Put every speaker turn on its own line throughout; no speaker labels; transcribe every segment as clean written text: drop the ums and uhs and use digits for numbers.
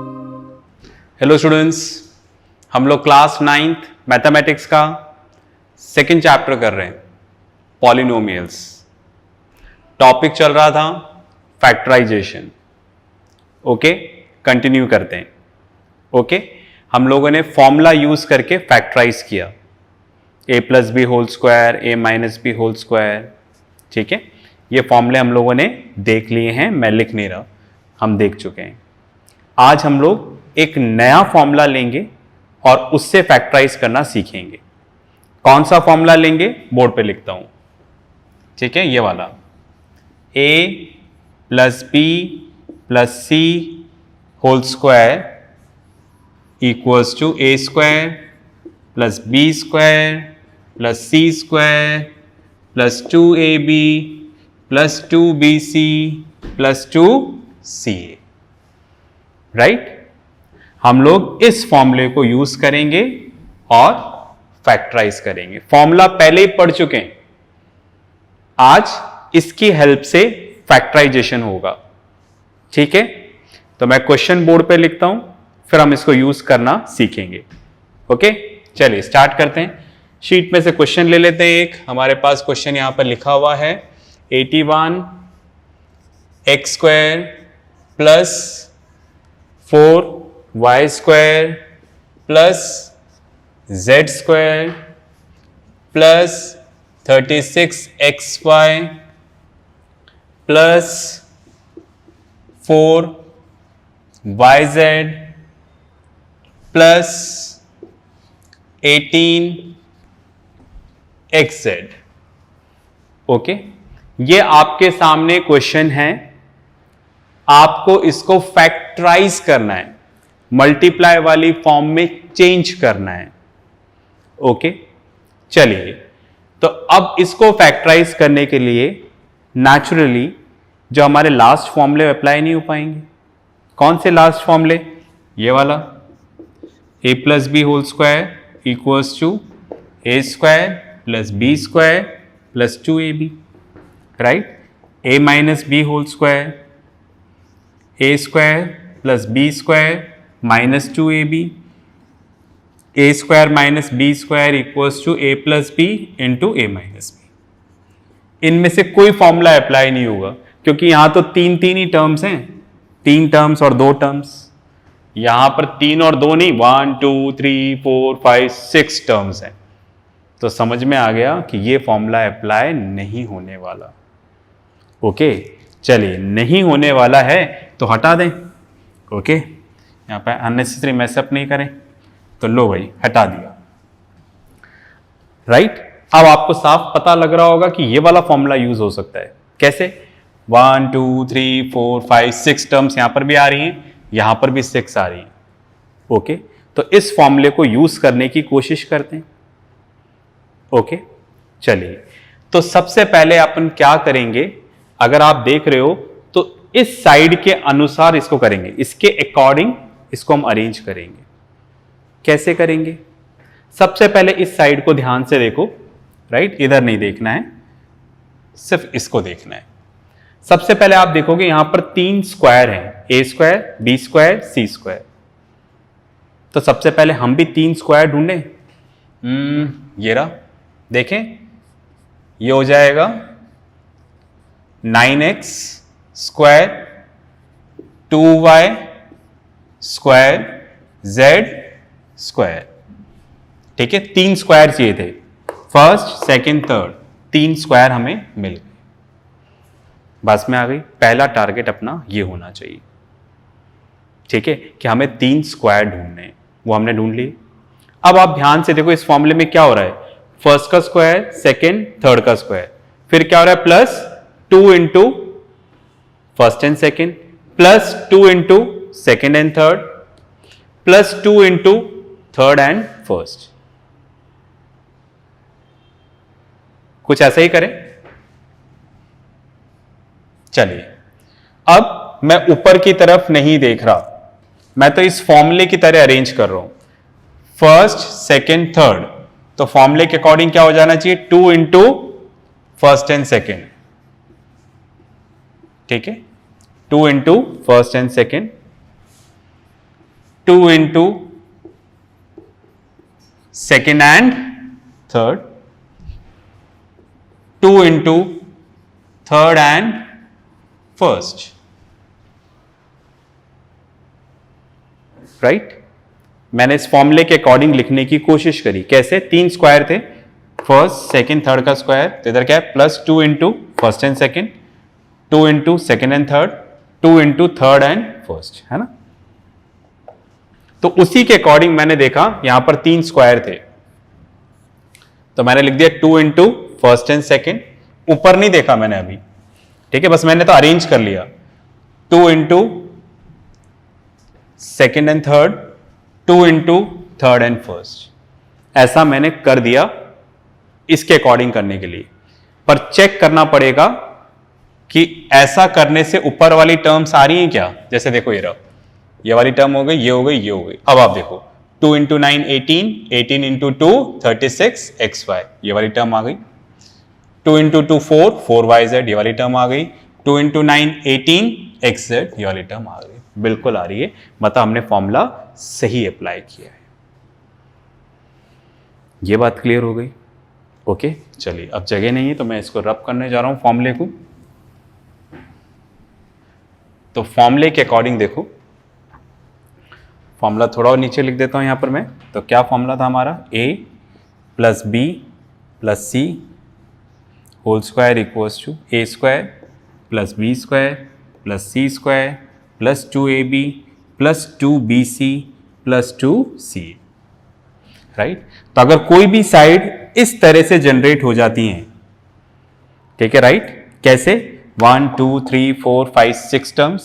Hello students, हम लोग class 9th mathematics का सेकंड चैप्टर कर रहे हैं, पॉलिनोमियल्स। टॉपिक चल रहा था फैक्टराइजेशन। ओके, कंटिन्यू करते हैं। ओके, हम लोगों ने फॉर्मूला यूज करके फैक्टराइज किया, a plus B whole square, a minus B whole square. ठीक है, ये फॉर्मूले हम लोगों ने देख लिए हैं, मैं लिख नहीं रहा, हम देख चुके हैं। आज हम लोग एक नया फॉर्मूला लेंगे और उससे फैक्टराइज करना सीखेंगे। कौन सा फॉर्मूला लेंगे, बोर्ड पे लिखता हूं। ठीक है, ये वाला a plus B plus C whole square equals to a square plus B square plus C square plus 2ab plus 2bc plus 2ca। Right, हम लोग इस फॉर्मूले को यूज करेंगे और फैक्टराइज करेंगे। फॉर्मूला पहले ही पढ़ चुके हैं, आज इसकी हेल्प से फैक्टराइजेशन होगा। ठीक है, तो मैं क्वेश्चन बोर्ड पे लिखता हूं, फिर हम इसको यूज करना सीखेंगे। ओके, चलिए स्टार्ट करते हैं। शीट में से क्वेश्चन ले लेते हैं। एक हमारे पास क्वेश्चन यहां पर लिखा हुआ है 81 x square plus 4y square plus z square plus 36xy plus 4yz plus 18xz। Okay, ये आपके सामने क्वेश्चन है, आपको इसको फैक्टराइज करना है, मल्टीप्लाई वाली फॉर्म में चेंज करना है। ओके, चलिए, तो अब इसको फैक्टराइज करने के लिए नेचुरली जो हमारे लास्ट फॉर्मूले अप्लाई नहीं हो पाएंगे। कौन से लास्ट फॉर्मूले, ये वाला a plus B whole square equals to a square plus B square plus 2ab। Right, a minus B whole square a square plus B square minus 2ab, a square minus B square equals to a plus B into a minus B. इनमें से कोई formula apply नहीं होगा, क्योंकि यहां तो तीन तीन ही टर्म्स हैं, 3 टर्म्स और 2 टर्म्स। यहां पर 3 और 2 नहीं, 1 2 3 4 5 6 टर्म्स हैं। तो समझ में आ गया कि ये फॉर्मूला अप्लाई नहीं होने वाला। ओके, चलिए, नहीं होने वाला है तो हटा दें। ओके, यहाँ पर अननेसेसरी मैसअप नहीं करें, तो लो भाई हटा दिया। राइट, अब आपको साफ पता लग रहा होगा कि ये वाला फॉर्मूला यूज हो सकता है। कैसे, 1 2 3 4 5 6 टर्म्स यहां पर भी आ रही हैं, यहां पर भी 6 आ रही हैं। ओके, तो इस फॉर्मूले को यूज करने की कोशिश करते हैं। ओके, चलिए, तो सबसे पहले अपन क्या करेंगे, अगर आप देख रहे हो तो इस साइड के अनुसार इसको करेंगे, इसके अकॉर्डिंग इसको हम अरेंज करेंगे। कैसे करेंगे, सबसे पहले इस साइड को ध्यान से देखो। राइट, इधर नहीं देखना है, सिर्फ इसको देखना है। सबसे पहले आप देखोगे यहां पर 3 स्क्वायर हैं, a square B square C square. तो सबसे पहले हम भी 3 स्क्वायर ढूंढे। ये रहा, देखें, ये हो जाएगा 9x square 2y square z square. ठीक है, 3 स्क्वायर चाहिए थे, फर्स्ट सेकंड थर्ड, 3 स्क्वायर हमें मिल गए। बस में आ गई, पहला टारगेट अपना ये होना चाहिए। ठीक है, कि हमें 3 स्क्वायर ढूंढने हैं, वो हमने ढूंढ लिए। अब आप ध्यान से देखो, इस फॉर्मूले में क्या हो रहा है, फर्स्ट का स्क्वायर सेकंड थर्ड का स्क्वायर, फिर क्या हो रहा है, plus 2 into first and second plus 2 into second and third plus 2 into third and first. कुछ ऐसा ही करें। चलिए, अब मैं ऊपर की तरफ नहीं देख रहा, मैं तो इस फॉर्मूले की तरह अरेंज कर रहा हूं, फर्स्ट सेकंड थर्ड। तो फॉर्मूले के अकॉर्डिंग क्या हो जाना चाहिए, 2 इंटू फर्स्ट एंड सेकंड। ठीक है, 2 into first and second 2 into second and third, 2 into third and first, right. मैंने इस फॉर्मूले के अकॉर्डिंग लिखने की कोशिश करी। कैसे? 3 स्क्वायर थे, फर्स्ट सेकंड थर्ड का स्क्वायर, तो इधर क्या है plus 2 into first and second, 2 into second and third, 2 into third and first, है ना। तो उसी के अकॉर्डिंग मैंने देखा यहां पर 3 स्क्वायर थे, तो मैंने लिख दिया 2 इंटू फर्स्ट एंड सेकेंड। ऊपर नहीं देखा मैंने अभी, ठीक है, बस मैंने तो अरेंज कर लिया। 2 into second and third, 2 into third and first, ऐसा मैंने कर दिया इसके अकॉर्डिंग करने के लिए। पर चेक करना पड़ेगा कि ऐसा करने से ऊपर वाली टर्म्स आ रही हैं क्या। जैसे देखो ये रहा, ये वाली टर्म हो गई, ये हो गई, ये हो गई। अब आप देखो 2 इंटू 9 18, 18 इंटू 2 36 XY, ये वाली टर्म आ गई। 2 इंटू 2 4, 4YZ, ये वाली टर्म आ गई। 2 इंटू 9 18 XZ, ये वाली टर्म आ गई। बिल्कुल आ रही है, मतलब हमने फॉर्मूला सही अप्लाई किया है। ये बात क्लियर हो गई। ओके, चलिए अब जगह नहीं है तो मैं इसको रब करने जा रहा हूं फॉर्मूले को। तो फॉर्मूले के अकॉर्डिंग देखो, फॉर्मूला थोड़ा और नीचे लिख देता हूं यहां पर मैं। तो क्या फॉर्मूला था हमारा, a plus B plus C whole square equals to A square plus B square plus C square plus 2ab plus 2bc plus 2c, right. तो अगर कोई भी साइड इस तरह से जनरेट हो जाती हैं, ठीक है, राइट। कैसे? 1 2 3 4 5 6 टर्म्स,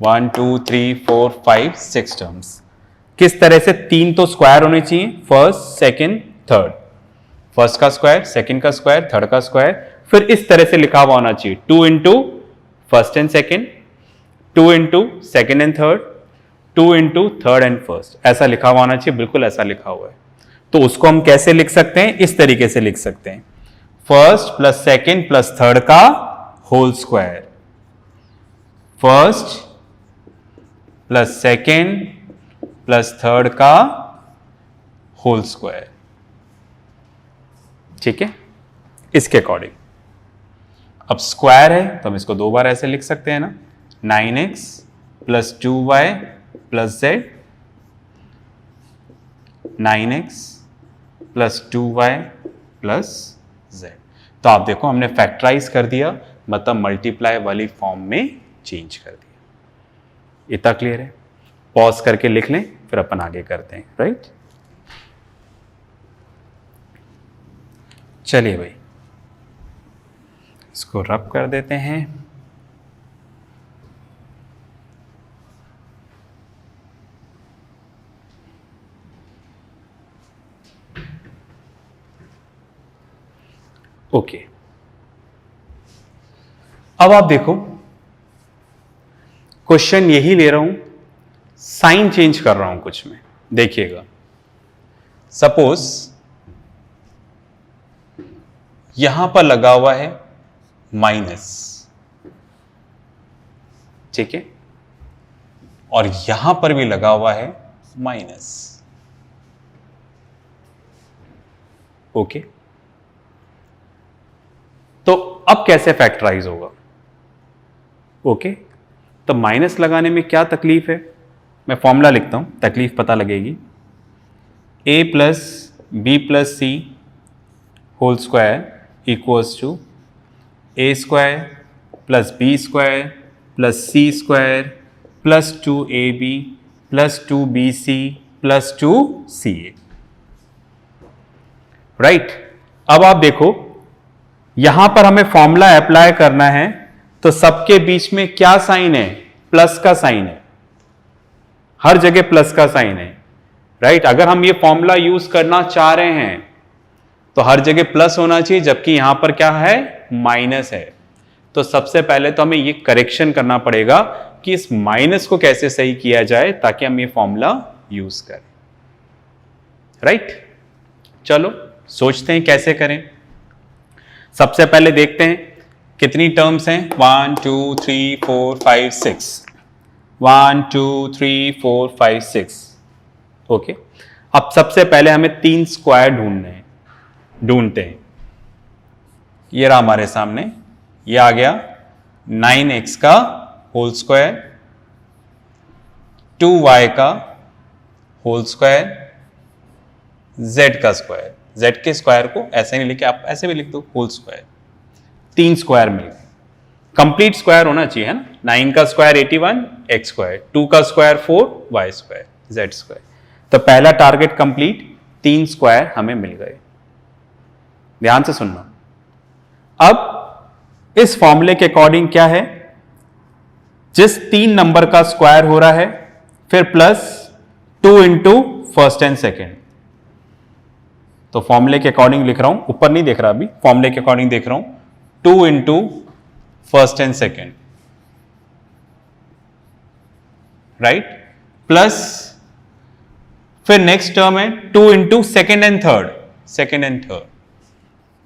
1 2 3 4 5 6 टर्म्स। किस तरह से? 3 तो स्क्वायर होने चाहिए, फर्स्ट सेकंड थर्ड, फर्स्ट का स्क्वायर, सेकंड का स्क्वायर, थर्ड का स्क्वायर। फिर इस तरह से लिखा हुआ होना चाहिए 2 into first and second, 2 into second and third, 2 into third and first, ऐसा लिखा हुआ होना चाहिए। बिल्कुल ऐसा लिखा हुआ है। तो उसको हम कैसे लिख सकते हैं? इस तरीके से लिख सकते हैं, first plus second plus third का whole square, first plus second plus third का होल स्क्वायर, ठीक है, इसके अकॉर्डिंग। अब स्क्वायर है तो हम इसको 2 बार ऐसे लिख सकते हैं ना, 9x plus 2y plus z, 9x plus 2y plus z। तो आप देखो हमने फैक्टराइज कर दिया, मतलब मल्टीप्लाई वाली फॉर्म में चेंज कर दिया। इतना क्लियर है? पॉज करके लिख लें, फिर अपन आगे करते हैं, राइट। चलिए भाई, इसको रब कर देते हैं। ओके, अब आप देखो, क्वेश्चन यही ले रहा हूं, साइन चेंज कर रहा हूं कुछ में। देखिएगा, सपोज यहां पर लगा हुआ है माइनस, ठीक है, और यहां पर भी लगा हुआ है माइनस। ओके, तो अब कैसे फैक्टराइज होगा? ओके, तो माइनस लगाने में क्या तकलीफ है? मैं फॉर्मूला लिखता हूं, तकलीफ पता लगेगी। a plus B plus C whole square equals to A square plus B square plus C square plus 2ab plus 2bc plus 2ca, right. अब आप देखो, यहां पर हमें फॉर्मूला अप्लाई करना है, तो सबके बीच में क्या साइन है? प्लस का साइन है, हर जगह प्लस का साइन है, राइट। अगर हम ये फॉर्मूला यूज करना चाह रहे हैं तो हर जगह प्लस होना चाहिए, जबकि यहां पर क्या है? माइनस है। तो सबसे पहले तो हमें ये करेक्शन करना पड़ेगा कि इस माइनस को कैसे सही किया जाए ताकि हम ये फॉर्मूला यूज करें, राइट। चलो सोचते हैं कैसे करें। सबसे पहले देखते हैं कितनी टर्म्स हैं, 1 2 3 4 5 6। 1 2 3 4 5 6। ओके, अब सबसे पहले हमें 3 स्क्वायर ढूंढते हैं। ये रहा हमारे सामने, ये आ गया 9x का होल स्क्वायर, 2y का होल स्क्वायर, z का स्क्वायर। z के स्क्वायर को ऐसे नहीं लिखे, आप ऐसे भी लिख दो, होल स्क्वायर। 3 स्क्वायर मिल गए, कंप्लीट स्क्वायर होना चाहिए है ना। 9 का स्क्वायर 81, x स्क्वायर, 2 का square 4, y square, z square. तो पहला टारगेट कंप्लीट, 3 स्क्वायर हमें मिल गए। ध्यान से सुनना। अब इस फॉर्मूले के अकॉर्डिंग क्या है, जिस 3 नंबर का स्क्वायर हो रहा है, फिर plus 2 into first and second. तो फॉर्मूले के अकॉर्डिंग लिख रहा हूं, ऊपर नहीं देख रहा अभी, फॉर्मूले के अकॉर्डिंग देख रहा हूं। 2 into first and second, right, plus फिर नेक्स्ट टर्म है 2 into second and third,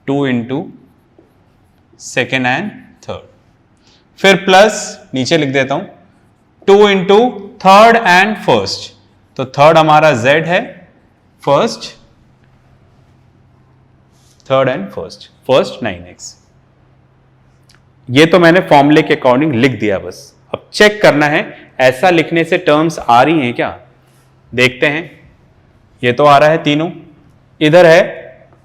2 into second and third, फिर प्लस नीचे लिख देता हूं 2 इंटू थर्ड एंड फर्स्ट। तो थर्ड हमारा z है, first, third and first 9x। ये तो मैंने फॉर्मूले के अकॉर्डिंग लिख दिया बस। अब चेक करना है ऐसा लिखने से टर्म्स आ रही हैं क्या, देखते हैं। ये तो आ रहा है तीनों, इधर है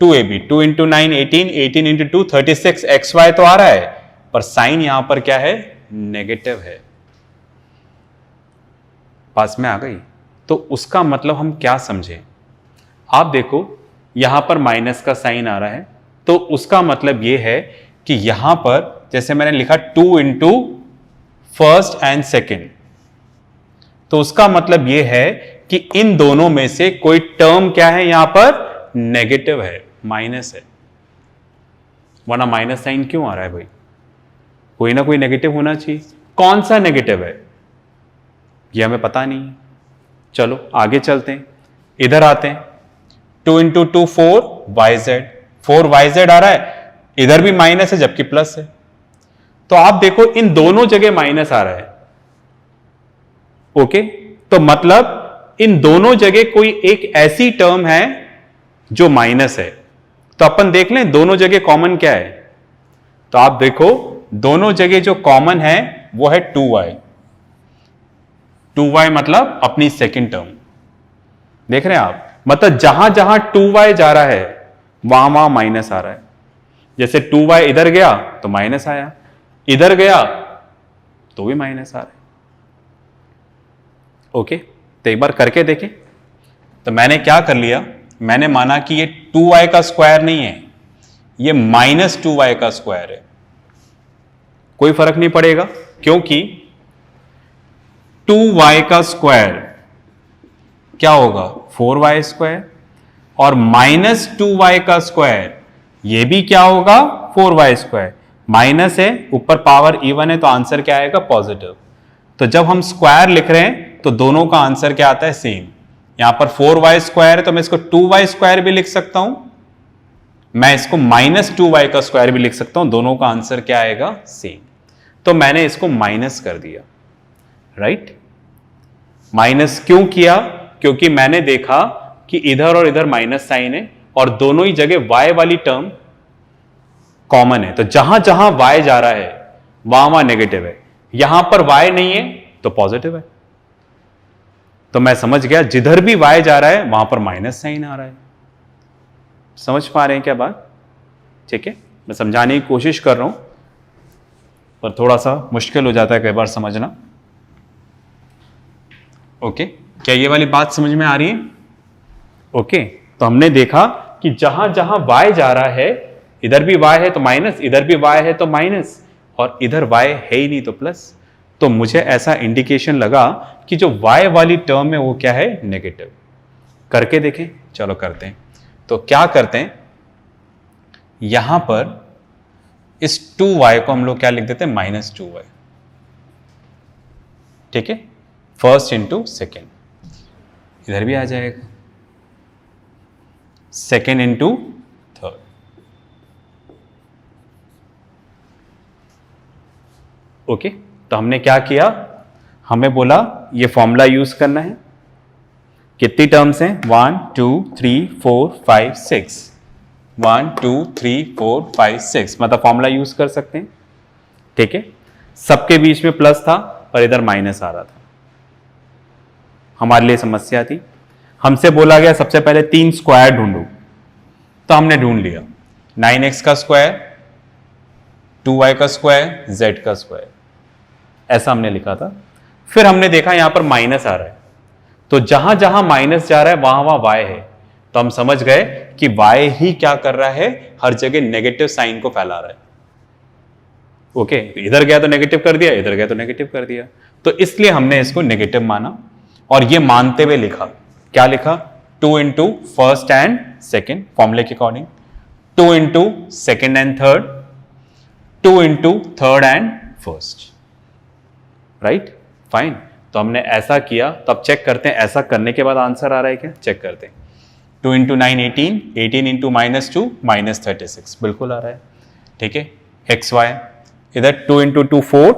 2ab, 2 इंटू 9 18, 18 इंटू 2 36, xy तो आ रहा है, पर साइन यहां पर क्या है, नेगेटिव है। पास में आ गई। तो उसका मतलब हम क्या समझे, आप देखो यहां पर माइनस का साइन आ रहा है, तो उसका मतलब यह है कि यहां पर जैसे मैंने लिखा 2 इंटू फर्स्ट एंड सेकेंड, तो उसका मतलब यह है कि इन दोनों में से कोई टर्म क्या है, यहां पर नेगेटिव है, माइनस है। वरना माइनस साइन क्यों आ रहा है भाई, कोई ना कोई नेगेटिव होना चाहिए। कौन सा नेगेटिव है यह हमें पता नहीं है। चलो आगे चलते हैं, इधर आते हैं। 2 इंटू 2 4 yz आ रहा है, इधर भी माइनस है जबकि प्लस है। तो आप देखो इन दोनों जगह माइनस आ रहा है। ओके, तो मतलब इन दोनों जगह कोई एक ऐसी टर्म है जो माइनस है। तो अपन देख लें दोनों जगह कॉमन क्या है। तो आप देखो दोनों जगह जो कॉमन है वो है 2y। 2y मतलब अपनी सेकंड टर्म, देख रहे हैं आप, मतलब जहां जहां 2y जा रहा है वहां वहां माइनस आ रहा है। जैसे 2y इधर गया तो माइनस आया, इधर गया तो भी माइनस आ रहा है। ओके, तो एक बार करके देखें। तो मैंने क्या कर लिया, मैंने माना कि ये 2y का स्क्वायर नहीं है, ये माइनस 2y का स्क्वायर है। कोई फर्क नहीं पड़ेगा क्योंकि 2y का स्क्वायर क्या होगा, 4y स्क्वायर, और माइनस 2y का स्क्वायर ये भी क्या होगा, 4y स्क्वायर। माइनस है, ऊपर पावर इवन है, तो आंसर क्या आएगा, पॉजिटिव। तो जब हम स्क्वायर लिख रहे हैं तो दोनों का आंसर क्या आता है, सेम। यहां पर 4y स्क्वायर है तो मैं इसको 2y स्क्वायर भी लिख सकता हूं, मैं इसको माइनस 2y का स्क्वायर भी लिख सकता हूं, दोनों का आंसर क्या आएगा, सेम। तो मैंने इसको माइनस कर दिया, राइट। माइनस क्यों किया, क्योंकि मैंने देखा कि इधर और इधर माइनस साइन है और दोनों ही जगह y वाली टर्म कॉमन है। तो जहां जहां y जा रहा है वहां वहां नेगेटिव है, यहां पर y नहीं है तो पॉजिटिव है। तो मैं समझ गया जिधर भी y जा रहा है वहां पर माइनस साइन आ रहा है। समझ पा रहे हैं क्या बात, ठीक है। मैं समझाने की कोशिश कर रहा हूं पर थोड़ा सा मुश्किल हो जाता है कई बार समझना। ओके, क्या ये वाली बात समझ में आ रही है। ओके, तो हमने देखा कि जहां जहां y जा रहा है, इधर भी y है तो माइनस, इधर भी y है तो माइनस, और इधर y है ही नहीं तो प्लस। तो मुझे ऐसा इंडिकेशन लगा कि जो y वाली टर्म है वो क्या है, नेगेटिव। करके देखें, चलो करते हैं। तो क्या करते हैं, यहां पर इस 2y को हम लोग क्या लिख देते हैं, माइनस 2y, ठीक है। फर्स्ट इंटू सेकेंड, इधर भी आ जाएगा, सेकेंड इंटू थर्ड। ओके, तो हमने क्या किया, हमें बोला ये फॉर्मूला यूज करना है। कितनी टर्म्स हैं? 1 2 3 4 5 6, 1 2 3 4 5 6, मतलब फॉर्मूला यूज कर सकते हैं। ठीक है, सबके बीच में प्लस था और इधर माइनस आ रहा था, हमारे लिए समस्या थी। हमसे बोला गया सबसे पहले 3 स्क्वायर ढूंढो, तो हमने ढूंढ लिया 9x का स्क्वायर, 2y का स्क्वायर, z का स्क्वायर, ऐसा हमने लिखा था। फिर हमने देखा यहां पर माइनस आ रहा है, तो जहां जहां माइनस जा रहा है वहां वहां y है, तो हम समझ गए कि y ही क्या कर रहा है, हर जगह नेगेटिव साइन को फैला रहा है। ओके, इधर गया तो नेगेटिव कर दिया, इधर गया तो नेगेटिव कर दिया, तो इसलिए हमने इसको नेगेटिव माना और ये मानते हुए लिखा। क्या लिखा? 2 इंटू फर्स्ट एंड सेकेंड, फॉर्मूले के according, 2 into second and third, 2 into third and first. Right, fine. तो हमने ऐसा किया, तो अब चेक करते हैं ऐसा करने के बाद आंसर आ रहा है क्या, चेक करते हैं। 2 इंटू 9 18, 18 इंटू -2 -36, बिल्कुल आ रहा है। ठीक है, एक्स वाई, इधर 2 इंटू 2 4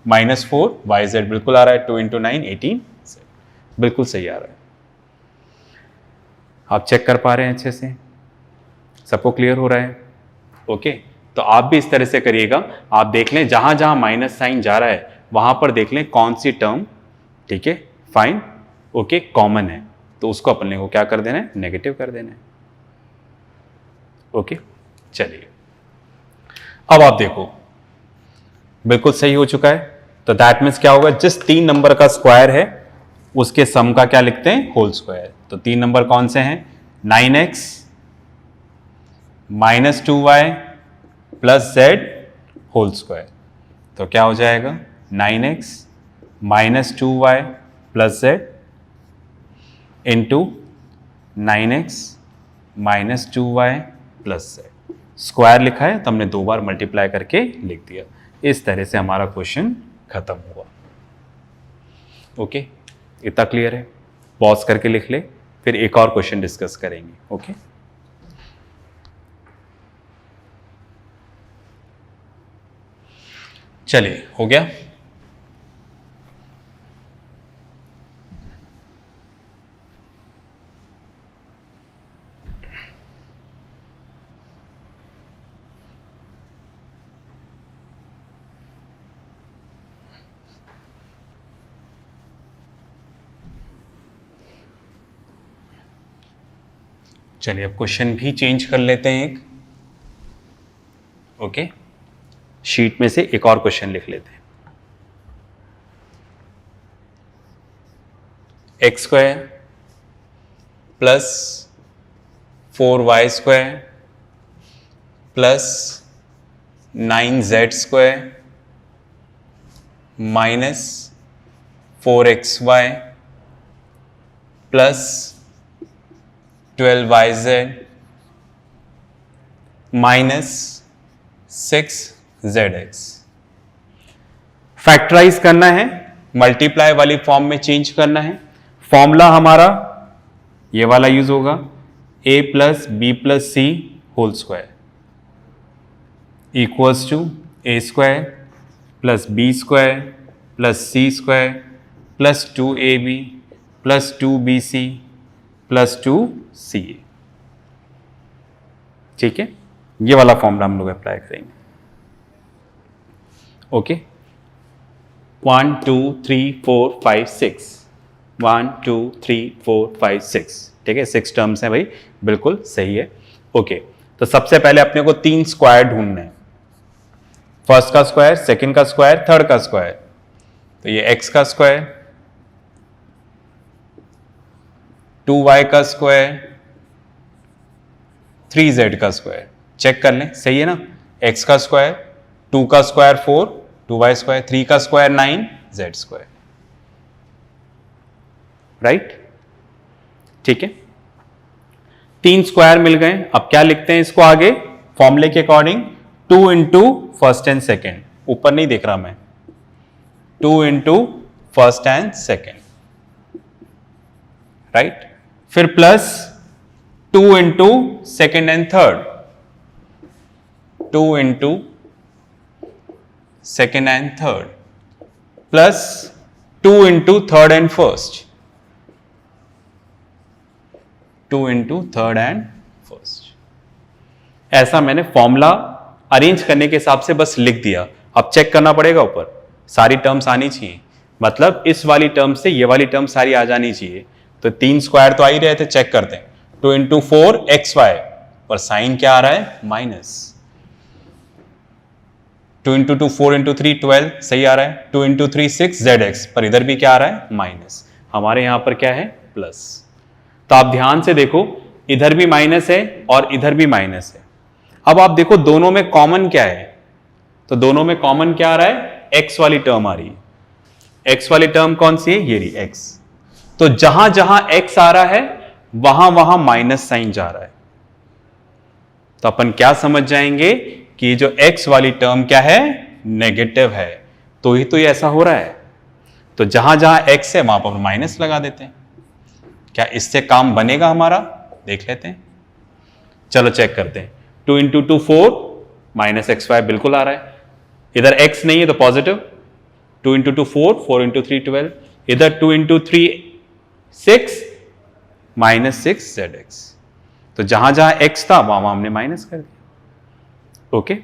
-4 वाई जेड, बिल्कुल आ रहा है। 2 इंटू 9 18, बिल्कुल सही आ रहा है। आप चेक कर पा रहे हैं अच्छे से, सबको क्लियर हो रहा है? ओके, तो आप भी इस तरह से करिएगा। आप देख लें जहां जहां माइनस साइन जा रहा है वहां पर देख लें कौन सी टर्म, ठीक है, फाइन, ओके, कॉमन है, तो उसको अपने को क्या कर देना है, नेगेटिव कर देना है। ओके, चलिए अब आप देखो बिल्कुल सही हो चुका है। तो दैट मीन्स क्या होगा, जिस 3 नंबर का स्क्वायर है उसके सम का क्या लिखते हैं, होल स्क्वायर। तो 3 नंबर कौन से हैं, 9x -2y plus z whole square. तो क्या हो जाएगा, 9x -2y plus z into 9x -2y plus z। Square लिखा है तो हमने 2 बार मल्टीप्लाई करके लिख दिया। इस तरह से हमारा क्वेश्चन खत्म हुआ। ओके, इतना क्लियर है? पॉज करके लिख ले, फिर एक और क्वेश्चन डिस्कस करेंगे। ओके, चलिए, हो गया? चलिए अब क्वेश्चन भी चेंज कर लेते हैं एक। ओके, शीट में से एक और क्वेश्चन लिख लेते हैं। X square plus 4y square plus 9z square minus 4xy plus 12yz minus 6zx। Factorise करना है, मल्टीप्लाई वाली फॉर्म में चेंज करना है। फॉर्मूला हमारा ये वाला यूज होगा, a plus B plus C whole square equals to a square plus B square plus C square plus 2ab plus 2bc plus 2ca। ठीक है, ये वाला फॉर्मूला हम लोग अप्लाई करेंगे। ओके, 1 2 3 4 5 6, 1 2 3 4 5 6, ठीक है, 6 टर्म्स हैं भाई, बिल्कुल सही है। ओके, तो सबसे पहले अपने को 3 स्क्वायर ढूंढने हैं। फर्स्ट का स्क्वायर, सेकंड का स्क्वायर, थर्ड का स्क्वायर। तो ये x का स्क्वायर, 2y का स्क्वायर, 3z का स्क्वायर। चेक कर लें, सही है ना? x का स्क्वायर, 2 का स्क्वायर 4, 2y स्क्वायर, 3 का स्क्वायर 9, z स्क्वायर। राइट, ठीक है, 3 स्क्वायर मिल गए। अब क्या लिखते हैं इसको आगे, फॉर्मूले के according 2 into first and second, ऊपर नहीं देख रहा मैं, 2 into first and second, right, फिर plus 2 into second and third, 2 into second and third, plus 2 into third and first, 2 into third and first. ऐसा मैंने फॉर्मूला अरेंज करने के हिसाब से बस लिख दिया। अब चेक करना पड़ेगा, ऊपर सारी टर्म्स आनी चाहिए, मतलब इस वाली टर्म से ये वाली टर्म सारी आ जानी चाहिए। तो 3 स्क्वायर तो आ ही रहे थे, चेक करते हैं। 2 इंटू 4 एक्स वाई, पर साइन क्या आ रहा है? माइनस। 2 इंटू 2 4 इंटू 3 12, सही आ रहा है। 2 इंटू 3 6 जेड एक्स, पर इधर भी क्या आ रहा है? माइनस। हमारे यहां पर क्या है? प्लस। तो आप ध्यान से देखो, इधर भी माइनस है और इधर भी माइनस है। अब आप देखो दोनों में कॉमन क्या है, तो दोनों में कॉमन क्या आ रहा है? एक्स वाली टर्म आ रही है। एक्स वाली टर्म कौन सी है? ये रही एक्स। तो जहां जहां एक्स आ रहा है वहां वहां माइनस साइन जा रहा है। तो अपन क्या समझ जाएंगे कि जो एक्स वाली टर्म क्या है? नेगेटिव है। तो ही तो ये ऐसा हो रहा है। तो जहां जहां एक्स है वहां पर माइनस लगा देते हैं। क्या इससे काम बनेगा हमारा? देख लेते हैं, चलो चेक करते हैं। 2 इंटू 2 4 माइनस एक्स वाई बिल्कुल आ रहा है। इधर एक्स नहीं है तो पॉजिटिव। 2 into 2 4, 4 into 3 12। इधर 2 इंटू 3 6 माइनस 6 जेड एक्स। तो जहां जहां एक्स था वहां हमने माइनस कर दिया। ओके,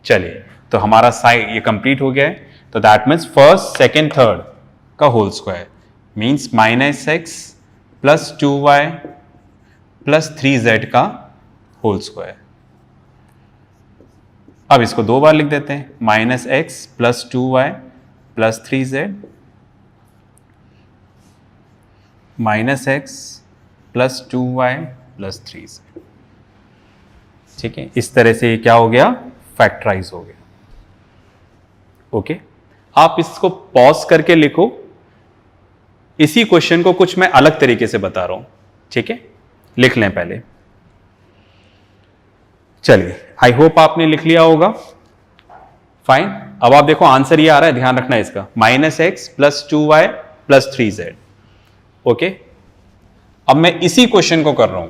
चलिए, तो हमारा साइड ये कंप्लीट हो गया है। तो that means first second third का whole square means minus x plus 2y plus 3z का होल स्क्वायर। अब इसको दो बार लिख देते हैं, minus x plus 2y plus 3z minus x plus 2y plus 3z। ठीक है, इस तरह से ये क्या हो गया? फैक्टराइज हो गया। ओके, आप इसको पॉज करके लिखो। इसी क्वेश्चन को कुछ मैं अलग तरीके से बता रहा हूं। ठीक है, लिख लें पहले। चलिए, आई होप आपने लिख लिया होगा। फाइन। अब आप देखो आंसर ये आ रहा है, ध्यान रखना है इसका, minus x plus 2y plus 3z। Okay, अब मैं इसी क्वेश्चन को कर रहा हूं।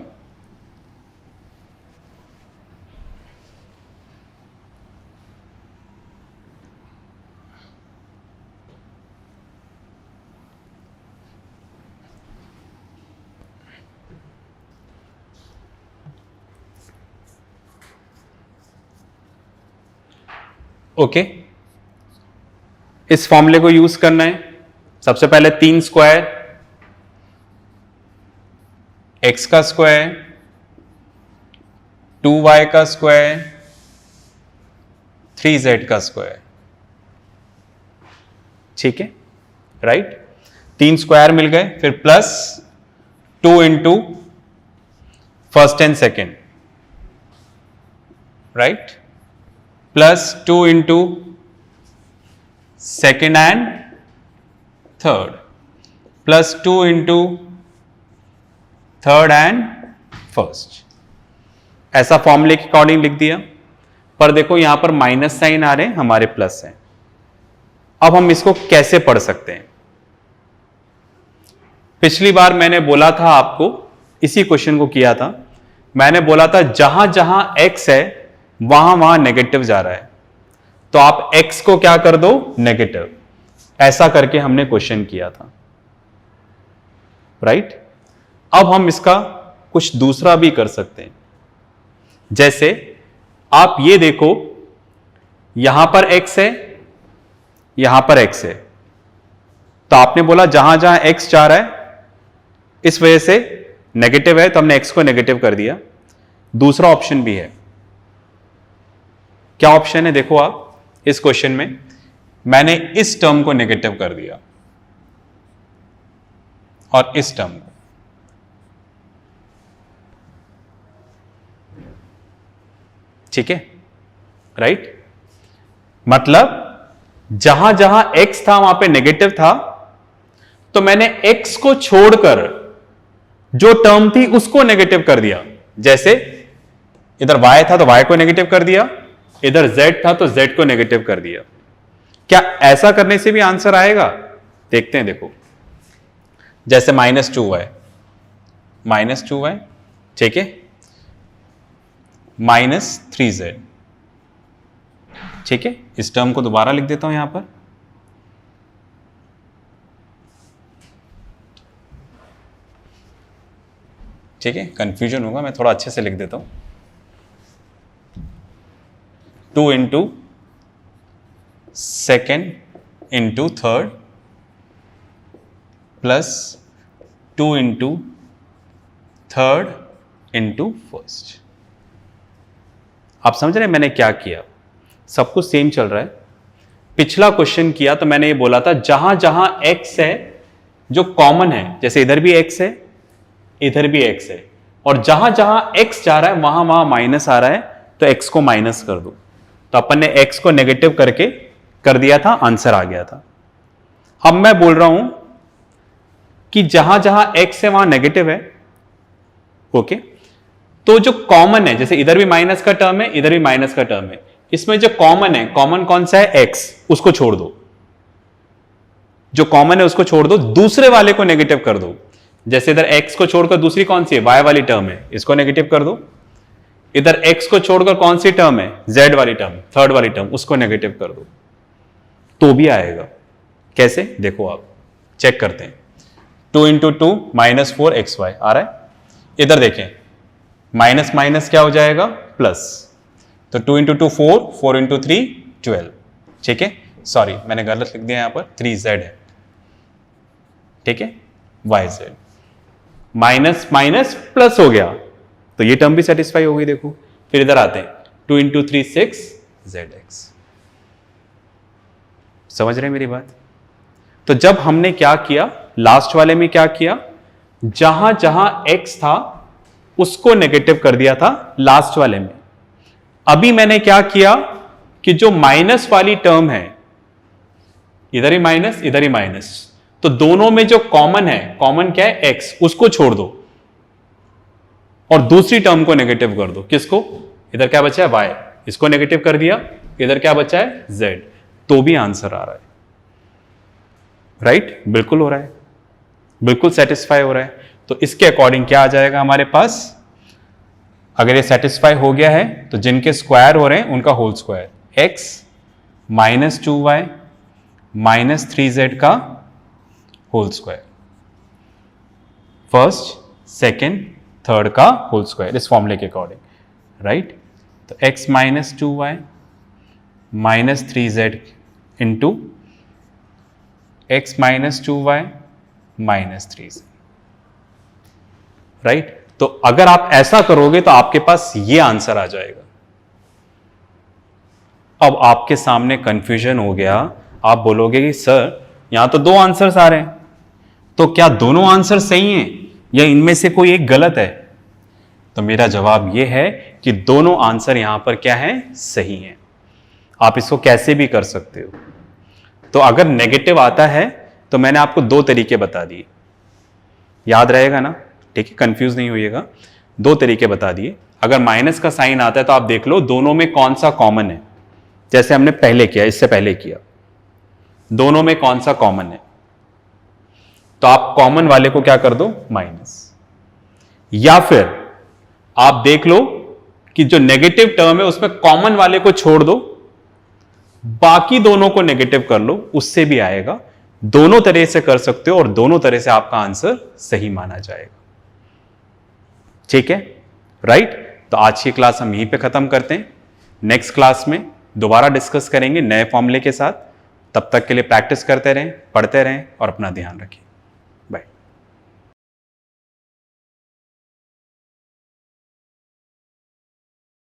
ओके, इस फॉर्मूले को यूज करना है। सबसे पहले 3 स्क्वायर, एक्स का स्क्वायर, 2y का स्क्वायर, 3z का स्क्वायर। ठीक है, राइट। 3 स्क्वायर मिल गए, फिर plus 2 into first and second, right, plus 2 into second and third, plus 2 into third and first. ऐसा फॉर्मूले के अकॉर्डिंग लिख दिया। पर देखो यहां पर माइनस साइन आ रहे हैं, हमारे प्लस हैं। अब हम इसको कैसे पढ़ सकते हैं? पिछली बार मैंने बोला था आपको, इसी क्वेश्चन को किया था, मैंने बोला था जहां जहां एक्स है वहां वहां नेगेटिव जा रहा है, तो आप x को क्या कर दो? नेगेटिव। ऐसा करके हमने क्वेश्चन किया था, राइट। अब हम इसका कुछ दूसरा भी कर सकते हैं। जैसे आप ये देखो, यहां पर x है, यहां पर x है, तो आपने बोला जहां जहां x जा रहा है इस वजह से नेगेटिव है, तो हमने x को नेगेटिव कर दिया। दूसरा ऑप्शन भी है। क्या ऑप्शन है? देखो आप इस क्वेश्चन में मैंने इस टर्म को नेगेटिव कर दिया और इस टर्म को। ठीक है, राइट। मतलब जहां जहां x था वहां पे नेगेटिव था, तो मैंने x को छोड़कर जो टर्म थी उसको नेगेटिव कर दिया। जैसे इधर y था तो y को नेगेटिव कर दिया, इधर z था तो z को नेगेटिव कर दिया। क्या ऐसा करने से भी आंसर आएगा? देखते हैं। देखो जैसे -2y, -2y, ठीक है, -3z, ठीक है। इस टर्म को दोबारा लिख देता हूं यहां पर, ठीक है, कंफ्यूजन होगा, मैं थोड़ा अच्छे से लिख देता हूं। 2 into second into third plus 2 into third into first. आप समझ रहे हैं मैंने क्या किया? सब कुछ सेम चल रहा है। पिछला क्वेश्चन किया तो मैंने ये बोला था जहां जहां x है जो कॉमन है, जैसे इधर भी x है इधर भी x है, और जहां जहां x जा रहा है वहां वहां माइनस आ रहा है, तो x को माइनस कर दो। तो अपन ने x को नेगेटिव करके कर दिया था, आंसर आ गया था। अब मैं बोल रहा हूं कि जहां जहां x है वहां नेगेटिव है, ओके, तो जो कॉमन है, जैसे इधर भी माइनस का टर्म है इधर भी माइनस का टर्म है, इसमें जो कॉमन है, कॉमन कौन सा है? x, उसको छोड़ दो। जो कॉमन है उसको छोड़ दो, दूसरे वाले को नेगेटिव कर दो। जैसे इधर x को छोड़कर दूसरी कौन सी है? y वाली टर्म है, इसको नेगेटिव कर दो। इधर x को छोड़कर कौन सी टर्म है? z वाली टर्म, थर्ड वाली टर्म, उसको नेगेटिव कर दो, तो भी आएगा। कैसे? देखो आप चेक करते हैं। 2 इंटू 2 -4xy आ रहा है। इधर देखें, माइनस माइनस क्या हो जाएगा? प्लस। तो 2 इंटू 2 4, 4 इंटू 3 12। ठीक है, सॉरी मैंने गलत लिख दिया, यहां पर 3z है, ठीक है, yz। माइनस माइनस प्लस हो गया, तो ये टर्म भी सेटिस्फाई हो गई। देखो फिर इधर आते हैं, 2 इंटू 3 6 zx। समझ रहे हैं मेरी बात? तो जब हमने क्या किया, लास्ट वाले में क्या किया, जहां जहां x था उसको नेगेटिव कर दिया था लास्ट वाले में। अभी मैंने क्या किया कि जो माइनस वाली टर्म है, इधर ही माइनस इधर ही माइनस, तो दोनों में जो कॉमन है, कॉमन क्या है? x, उसको छोड़ दो और दूसरी टर्म को नेगेटिव कर दो। किसको? इधर क्या बचा है? y, इसको नेगेटिव कर दिया, इधर क्या बचा है? z, तो भी आंसर आ रहा है। राइट? बिल्कुल हो रहा है, बिल्कुल सेटिस्फाई हो रहा है। तो इसके अकॉर्डिंग क्या आ जाएगा हमारे पास? अगर ये सेटिस्फाई हो गया है तो जिनके स्क्वायर हो रहे हैं उनका whole square, x -2y -3z का whole square, first second third का होल स्क्वायर, इस फॉर्मूले के अकॉर्डिंग। राइट? तो x -2y -3z into x -2y -3z। Right? तो अगर आप ऐसा करोगे तो आपके पास ये आंसर आ जाएगा। अब आपके सामने कंफ्यूजन हो गया, आप बोलोगे कि सर यहां तो दो आंसर्स आ रहे हैं, तो क्या दोनों आंसर सही हैं या इनमें से कोई एक गलत है? तो मेरा जवाब यह है कि दोनों आंसर यहां पर क्या है? सही हैं। आप इसको कैसे भी कर सकते हो। तो अगर नेगेटिव आता है तो मैंने आपको दो तरीके बता दिए, याद रहेगा ना? ठीक है, कंफ्यूज नहीं होइएगा। दो तरीके बता दिए। अगर माइनस का साइन आता है तो आप देख लो दोनों में कौन सा कॉमन है, जैसे हमने पहले किया, इससे पहले किया, दोनों में कौन सा कॉमन है, तो आप कॉमन वाले को क्या कर दो? माइनस। या फिर आप देख लो कि जो नेगेटिव टर्म है उसमें कॉमन वाले को छोड़ दो, बाकी दोनों को नेगेटिव कर लो, उससे भी आएगा। दोनों तरह से कर सकते हो और दोनों तरह से आपका आंसर सही माना जाएगा। ठीक है? राइट? तो आज की क्लास हम यहीं पे खत्म करते हैं। नेक्स्ट क्लास में दोबारा डिस्कस करेंगे नए फॉर्मूले के साथ। तब तक के लिए प्रैक्टिस करते रहें, पढ़ते रहें और अपना ध्यान रखें।